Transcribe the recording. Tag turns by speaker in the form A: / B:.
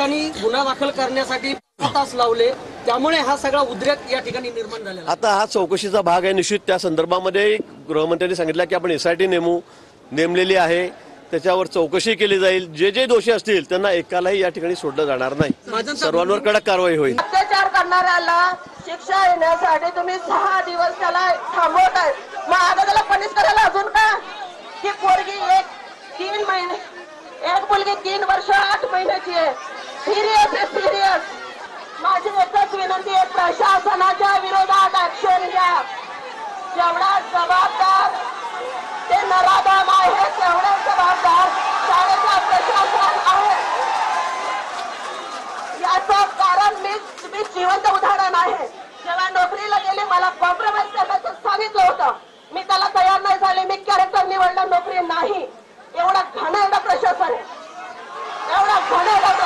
A: पोलिसांनी गुन्हा दाखल करण्यासाठी 5 तास लावले, त्यामुळे हा सगळा उद्रेक या ठिकाणी निर्माण झालेला.
B: आता हा चौकशीचा भाग आहे. निश्चित त्या संदर्भामध्ये गृहमंत्र्यांनी सांगितलं की आपण एसआयटी नेमलेली आहे, त्याच्यावर चौकशी केली जाईल. जे जे दोषी असतील त्यांना एकालाही या ठिकाणी सोडलं जाणार नाही. सर्वांवर कडक कारवाई होईल.
C: अत्याचार करणाऱ्याला शिक्षा येण्यासाठी तुम्ही 6 दिवस त्याला थांबवत आहे. मग आता त्याला पनिश करायला अजून का? की पोरगी 3 महिने, एक मुलगी 3 वर्ष 8 महिन्याची आहे. सिरियस आहे, सिरियस. माझी एकच विनंती आहे, प्रशासनाच्या विरोधात ऍक्शन घ्या. जेवढा जबाबदार ते नराधम आहे तेवढा जबाबदार शाळेचा प्रशासन आहे. याचं कारण मी जिवंत उदाहरण आहे. जेव्हा नोकरीला गेले मला कॉम्प्रोमाइज करण्याचं सांगितलं होतं, मी त्याला तयार नाही झाले. मी कॅरेक्टर निवडलं, नोकरी नाही. एवढा घाणेरडं प्रशासन आहे, एवढा घाणेरडं